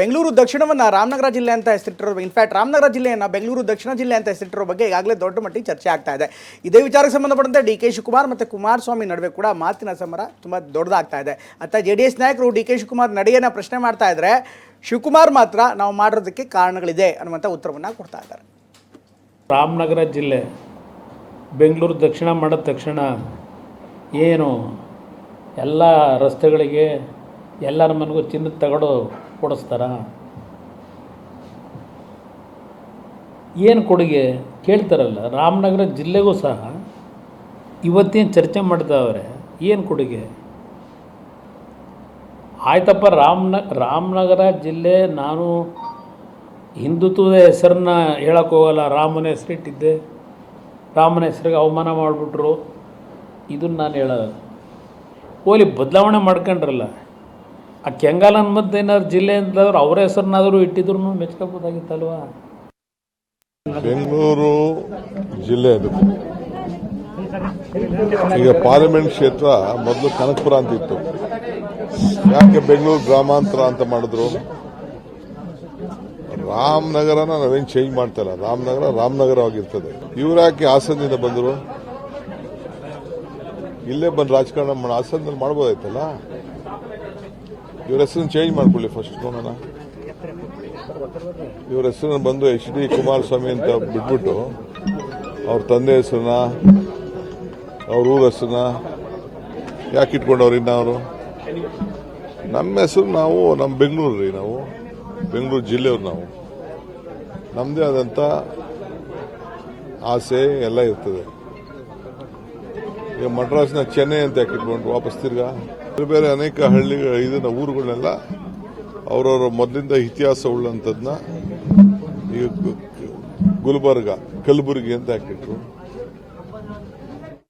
ಬೆಂಗಳೂರು ದಕ್ಷಿಣವನ್ನು ರಾಮನಗರ ಜಿಲ್ಲೆ ಅಂತ ಹೆಸರಿಟ್ಟಿರೋ ಇನ್ಫ್ಯಾಕ್ಟ್ ರಾಮನಗರ ಜಿಲ್ಲೆಯನ್ನು ಬೆಂಗಳೂರು ದಕ್ಷಿಣ ಜಿಲ್ಲೆ ಅಂತ ಹೆಸರಿಟ್ಟಿರೋ ಬಗ್ಗೆ ಈಗಾಗಲೇ ದೊಡ್ಡ ಮಟ್ಟಿಗೆ ಚರ್ಚೆ ಆಗ್ತಾ ಇದೆ. ಇದೇ ವಿಚಾರಕ್ಕೆ ಸಂಬಂಧಪಟ್ಟಂತೆ ಡಿ.ಕೆ. ಶಿವಕುಮಾರ್ ಮತ್ತು ಕುಮಾರಸ್ವಾಮಿ ನಡುವೆ ಕೂಡ ಮಾತಿನ ಸಮರ ತುಂಬ ದೊಡ್ಡದಾಗ್ತಾ ಇದೆ. ಅತ್ತ JDS ನಾಯಕರು ಡಿ.ಕೆ. ಶಿವಕುಮಾರ್ ನಡೆಯನ್ನು ಪ್ರಶ್ನೆ ಮಾಡ್ತಾ ಇದ್ದಾರೆ. ಶಿವಕುಮಾರ್ ಮಾತ್ರ ನಾವು ಮಾಡಿರೋದಕ್ಕೆ ಕಾರಣಗಳಿದೆ ಅನ್ನುವಂಥ ಉತ್ತರವನ್ನು ಕೊಡ್ತಾ ಇದ್ದಾರೆ. ರಾಮನಗರ ಜಿಲ್ಲೆ ಬೆಂಗಳೂರು ದಕ್ಷಿಣ ಮಾಡಿದ ತಕ್ಷಣ ಏನು ಎಲ್ಲ ರಸ್ತೆಗಳಿಗೆ ಎಲ್ಲರ ಮನೆಗೂ ಚಿನ್ನದ ತಗಡು ಕೊಡಿಸ್ತಾರ? ಏನು ಕೊಡುಗೆ ಕೇಳ್ತಾರಲ್ಲ. ರಾಮನಗರ ಜಿಲ್ಲೆಗೂ ಸಹ ಇವತ್ತೇನು ಚರ್ಚೆ ಮಾಡ್ತಾವ್ರೆ, ಏನು ಕೊಡುಗೆ? ಆಯ್ತಪ್ಪ, ರಾಮನಗರ ಜಿಲ್ಲೆ ನಾನು ಹಿಂದುತ್ವದ ಹೆಸರನ್ನ ಹೇಳಕ್ಕೆ ಹೋಗಲ್ಲ. ರಾಮನ ಹೆಸರಿಟ್ಟಿದ್ದೆ, ರಾಮನ ಹೆಸರಿಗೆ ಅವಮಾನ ಮಾಡಿಬಿಟ್ರು, ಇದನ್ನು ನಾನು ಹೇಳೋದು. ಓಲಿ ಬದಲಾವಣೆ ಮಾಡ್ಕೊಂಡ್ರಲ್ಲ, ಆ ಕೆಂಗಲ್ ಮತ್ತು ಏನಾದ್ರು ಜಿಲ್ಲೆ ಅಂತಂದ್ರೆ ಅವರ ಹೆಸರನ್ನಾದರೂ ಇಟ್ಟಿದ್ರು ಮೆಚ್ಕೋಬೋದಾಗಿತ್ತಲ್ವ? ಬೆಂಗಳೂರು ಜಿಲ್ಲೆ ಅದು. ಈಗ ಪಾರ್ಲಿಮೆಂಟ್ ಕ್ಷೇತ್ರ ಮೊದಲು ಕನಕಪುರ ಅಂತ ಇತ್ತು. ಯಾಕೆ ಬೆಂಗಳೂರು ಗ್ರಾಮಾಂತರ ಅಂತ ಮಾಡಿದ್ರು? ರಾಮನಗರನ ನಾವೇನು ಚೇಂಜ್ ಮಾಡ್ತಾಯಿಲ್ಲ. ರಾಮನಗರವಾಗಿರ್ತದೆ. ಇವ್ರು ಯಾಕೆ ಹಾಸನದಿಂದ ಬಂದರು? ಇಲ್ಲೇ ಬಂದು ರಾಜಕಾರಣ ಹಾಸನದಲ್ಲಿ ಮಾಡ್ಬೋದಾಯ್ತಲ್ಲ. ಇವ್ರ ಹೆಸರನ್ನು ಚೇಂಜ್ ಮಾಡ್ಕೊಳ್ಳಿ ಫಸ್ಟ್ ನೋಡೋಣ. ಇವ್ರ ಹೆಸರನ್ನು ಬಂದು HD ಕುಮಾರಸ್ವಾಮಿ ಅಂತ ಬಿಟ್ಬಿಟ್ಟು ಅವ್ರ ತಂದೆ ಹೆಸರನ್ನ, ಅವ್ರ ಊರ ಹೆಸರನ್ನ ಯಾಕೆ ಇಟ್ಕೊಂಡವ್ರು? ಇನ್ನು ಅವರು ನಮ್ಮ ಹೆಸರು, ನಾವು ನಮ್ಮ ಬೆಂಗಳೂರು ರೀ, ನಾವು ಬೆಂಗಳೂರು ಜಿಲ್ಲೆಯವ್ರು, ನಾವು ನಮ್ಮದೇ ಆದಂಥ ಆಸೆ ಎಲ್ಲ ಇರ್ತದೆ. ಈಗ ಮಡ್ರಾಸ್ನ ಚೆನ್ನೈ ಅಂತ ಯಾಕೆ ಇಟ್ಕೊಂಡ್ರು ವಾಪಸ್ ತಿರ್ಗಾ? ಬೇರೆ ಅನೇಕ ಹಳ್ಳಿಗಳ ಇದನ್ನ ಊರುಗಳನ್ನೆಲ್ಲ ಅವರವರ ಮೊದಲಿಂದ ಇತಿಹಾಸ ಉಳ್ಳಂಥದ್ದನ್ನ ಈಗ ಗುಲ್ಬರ್ಗ, ಕಲಬುರಗಿ ಅಂತ ಹಾಕಿಟ್ರು.